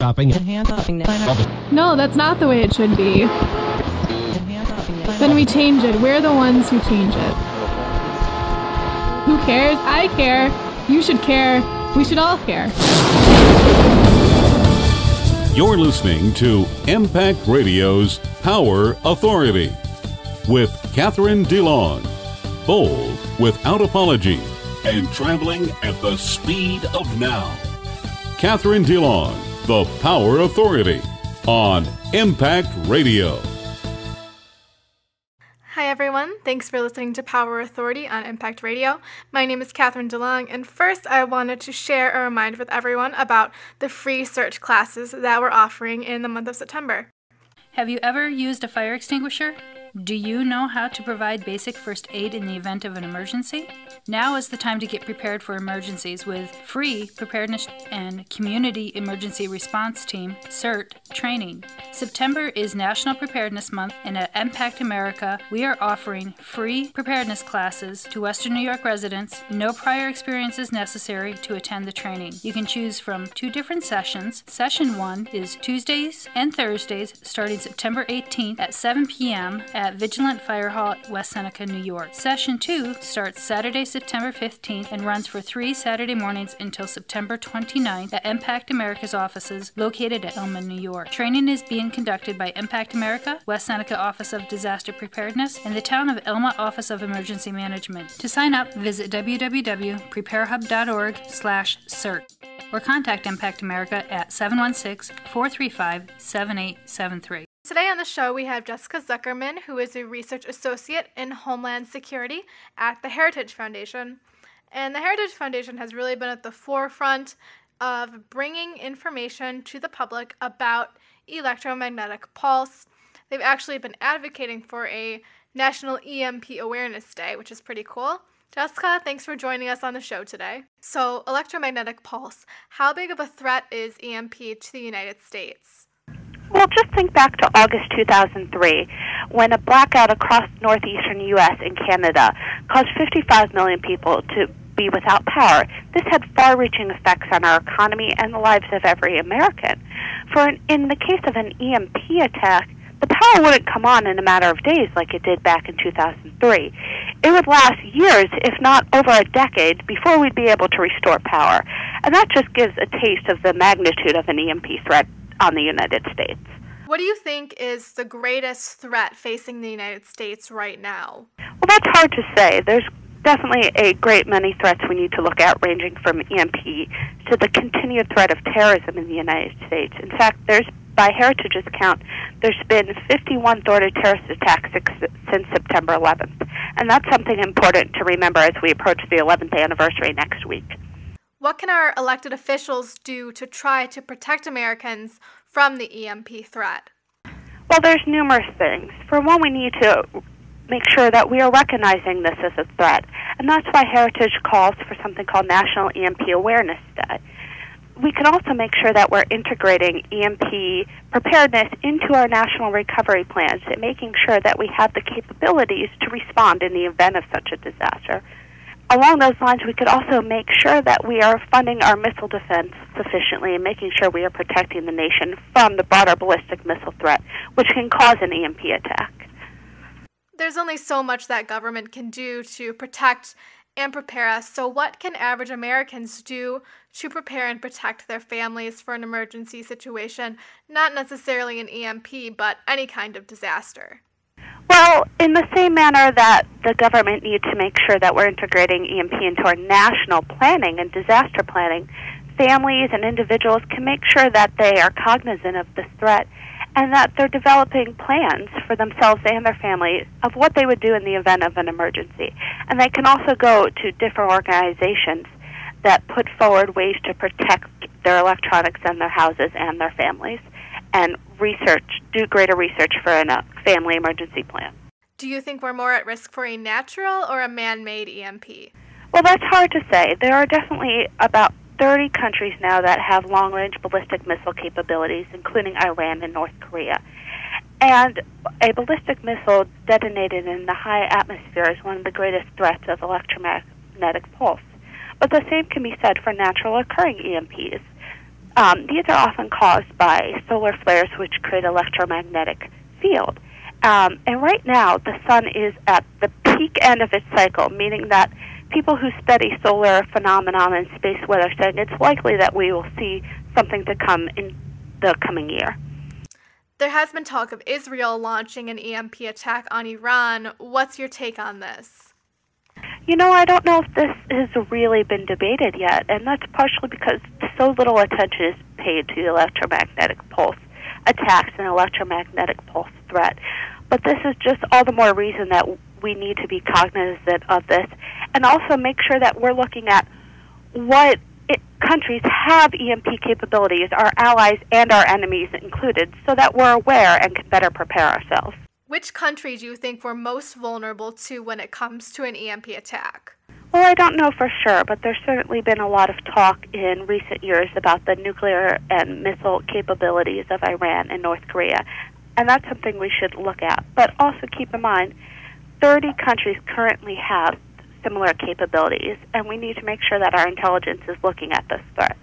No, that's not the way it should be. Then we change it. We're the ones who change it. Who cares? I care. You should care. We should all care. You're listening to EMPact Radio's Power Authority with Kathryn DeLong. Bold without apology and traveling at the speed of now. Kathryn DeLong, the Power Authority on EMPact Radio. Hi everyone, thanks for listening to Power Authority on EMPact Radio. My name is Kathryn DeLong, and first I wanted to share a reminder with everyone about the free search classes that we're offering in the month of September. Have you ever used a fire extinguisher? Do you know how to provide basic first aid in the event of an emergency? Now is the time to get prepared for emergencies with free Preparedness and Community Emergency Response Team CERT training. September is National Preparedness Month, and at EMPact America, we are offering free preparedness classes to Western New York residents. No prior experience is necessary to attend the training. You can choose from 2 different sessions. Session 1 is Tuesdays and Thursdays starting September 18th at 7 p.m. at Vigilant Fire Hall at West Seneca, New York. Session 2 starts Saturday, September 15th and runs for 3 Saturday mornings until September 29th at EMPact America's offices located at Elma, New York. Training is being conducted by EMPact America, West Seneca Office of Disaster Preparedness, and the Town of Elma Office of Emergency Management. To sign up, visit www.preparehub.org/CERT or contact EMPact America at 716-435-7873. Today on the show we have Jessica Zuckerman, who is a research associate in Homeland Security at the Heritage Foundation. And the Heritage Foundation has really been at the forefront of bringing information to the public about electromagnetic pulse. They've actually been advocating for a National EMP Awareness Day, which is pretty cool. Jessica, thanks for joining us on the show today. So, electromagnetic pulse, how big of a threat is EMP to the United States? Well, just think back to August 2003, when a blackout across northeastern U.S. and Canada caused 55 million people to be without power. This had far-reaching effects on our economy and the lives of every American. In the case of an EMP attack, the power wouldn't come on in a matter of days like it did back in 2003. It would last years, if not over a decade, before we'd be able to restore power. And that just gives a taste of the magnitude of an EMP threat on the United States. What do you think is the greatest threat facing the United States right now? Well, that's hard to say. There's definitely a great many threats we need to look at, ranging from EMP to the continued threat of terrorism in the United States. In fact, by Heritage's count, there's been 51 thwarted terrorist attacks since September 11th. And that's something important to remember as we approach the 11th anniversary next week. What can our elected officials do to try to protect Americans from the EMP threat? Well, there's numerous things. For one, we need to make sure that we are recognizing this as a threat, and that's why Heritage calls for something called National EMP Awareness Day. We can also make sure that we're integrating EMP preparedness into our national recovery plans and making sure that we have the capabilities to respond in the event of such a disaster. Along those lines, we could also make sure that we are funding our missile defense sufficiently and making sure we are protecting the nation from the broader ballistic missile threat, which can cause an EMP attack. There's only so much that government can do to protect and prepare us, so what can average Americans do to prepare and protect their families for an emergency situation, not necessarily an EMP, but any kind of disaster? Well, in the same manner that the government needs to make sure that we're integrating EMP into our national planning and disaster planning, families and individuals can make sure that they are cognizant of this threat and that they're developing plans for themselves and their families of what they would do in the event of an emergency. And they can also go to different organizations that put forward ways to protect their electronics in their houses and their families, and do greater research for a family emergency plan. Do you think we're more at risk for a natural or a man-made EMP? Well, that's hard to say. There are definitely about 30 countries now that have long-range ballistic missile capabilities, including Iran and North Korea. And a ballistic missile detonated in the high atmosphere is one of the greatest threats of electromagnetic pulse. But the same can be said for natural occurring EMPs. These are often caused by solar flares, which create electromagnetic field. And right now, the sun is at the peak end of its cycle, meaning that people who study solar phenomenon and space weather say it's likely that we will see something to come in the coming year. There has been talk of Israel launching an EMP attack on Iran. What's your take on this? You know, I don't know if this has really been debated yet, and that's partially because so little attention is paid to the electromagnetic pulse attacks and electromagnetic pulse threat. But this is just all the more reason that we need to be cognizant of this, and also make sure that we're looking at what countries have EMP capabilities, our allies and our enemies included, so that we're aware and can better prepare ourselves. Which country do you think we're most vulnerable to when it comes to an EMP attack? Well, I don't know for sure, but there's certainly been a lot of talk in recent years about the nuclear and missile capabilities of Iran and North Korea, and that's something we should look at. But also keep in mind, 30 countries currently have similar capabilities, and we need to make sure that our intelligence is looking at this threat.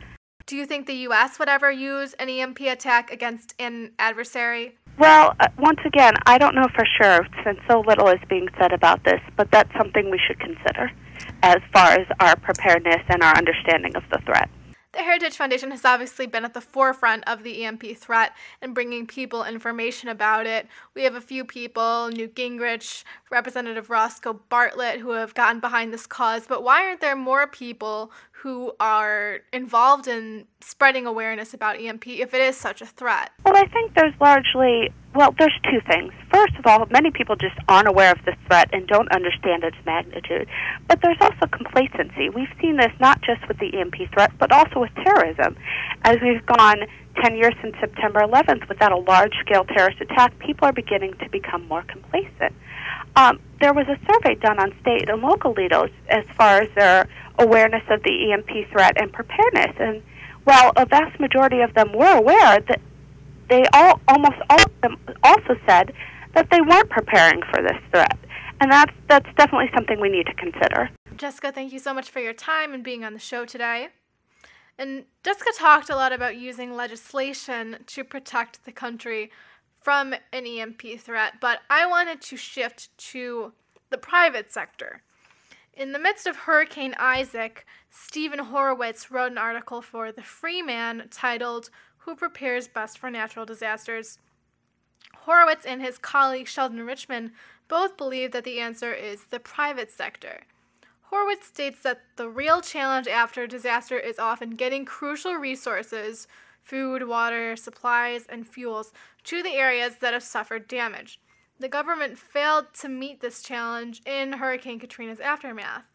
Do you think the U.S. would ever use an EMP attack against an adversary? Well, once again, I don't know for sure, since so little is being said about this, but that's something we should consider as far as our preparedness and our understanding of the threat. The Heritage Foundation has obviously been at the forefront of the EMP threat and bringing people information about it. We have a few people, Newt Gingrich, Representative Roscoe Bartlett, who have gotten behind this cause, but why aren't there more people who are involved in spreading awareness about EMP if it is such a threat? Well, I think there's there's two things. First of all, many people just aren't aware of this threat and don't understand its magnitude. But there's also complacency. We've seen this not just with the EMP threat, but also with terrorism. As we've gone 10 years since September 11th without a large-scale terrorist attack, people are beginning to become more complacent. There was a survey done on state and local leaders as far as their awareness of the EMP threat and preparedness. And while a vast majority of them were aware, that almost all of them also said that they weren't preparing for this threat. And that's definitely something we need to consider. Jessica, thank you so much for your time and being on the show today. And Jessica talked a lot about using legislation to protect the country from an EMP threat, but I wanted to shift to the private sector. In the midst of Hurricane Isaac, Stephen Horowitz wrote an article for The Freeman titled, "Who Prepares Best for Natural Disasters?" Horowitz and his colleague Sheldon Richman both believe that the answer is the private sector. Horowitz states that the real challenge after a disaster is often getting crucial resources, food, water, supplies, and fuels, to the areas that have suffered damage. The government failed to meet this challenge in Hurricane Katrina's aftermath.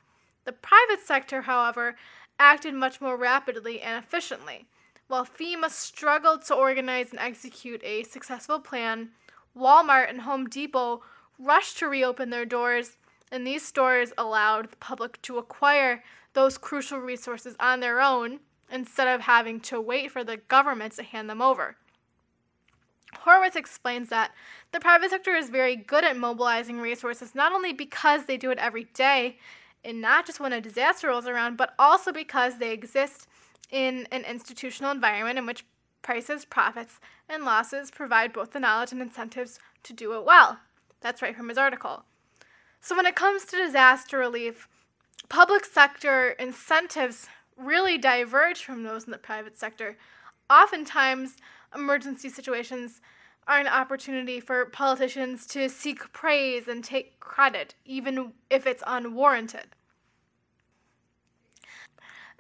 The private sector, however, acted much more rapidly and efficiently. While FEMA struggled to organize and execute a successful plan, Walmart and Home Depot rushed to reopen their doors, and these stores allowed the public to acquire those crucial resources on their own instead of having to wait for the government to hand them over. Horowitz explains that the private sector is very good at mobilizing resources, not only because they do it every day and not just when a disaster rolls around, but also because they exist in an institutional environment in which prices, profits, and losses provide both the knowledge and incentives to do it well. That's right from his article. So when it comes to disaster relief, public sector incentives really diverge from those in the private sector. Oftentimes, emergency situations are an opportunity for politicians to seek praise and take credit, even if it's unwarranted.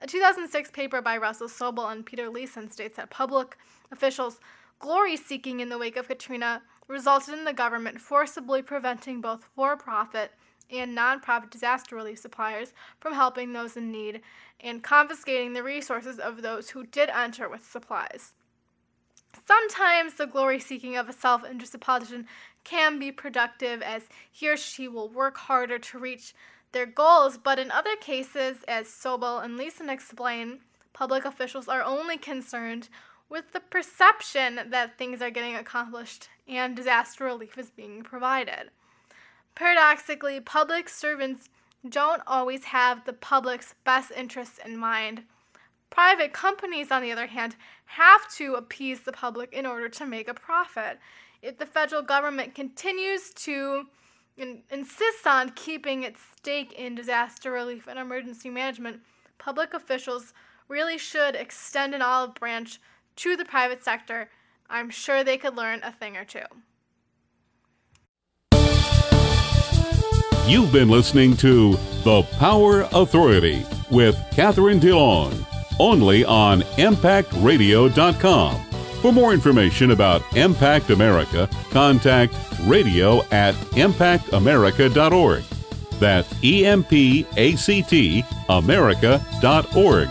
A 2006 paper by Russell Sobel and Peter Leeson states that public officials glory-seeking in the wake of Katrina resulted in the government forcibly preventing both for-profit and non-profit disaster relief suppliers from helping those in need and confiscating the resources of those who did enter with supplies. Sometimes the glory-seeking of a self-interested politician can be productive, as he or she will work harder to reach their goals, but in other cases, as Sobel and Leeson explain, public officials are only concerned with the perception that things are getting accomplished and disaster relief is being provided. Paradoxically, public servants don't always have the public's best interests in mind. Private companies, on the other hand, have to appease the public in order to make a profit. If the federal government continues to insist on keeping its stake in disaster relief and emergency management, public officials really should extend an olive branch to the private sector. I'm sure they could learn a thing or two. You've been listening to The Power Authority with Kathryn DeLong, only on EMPactRadio.com. For more information about EMPact America, contact radio@EMPactAmerica.org. That's EMPACT America.org.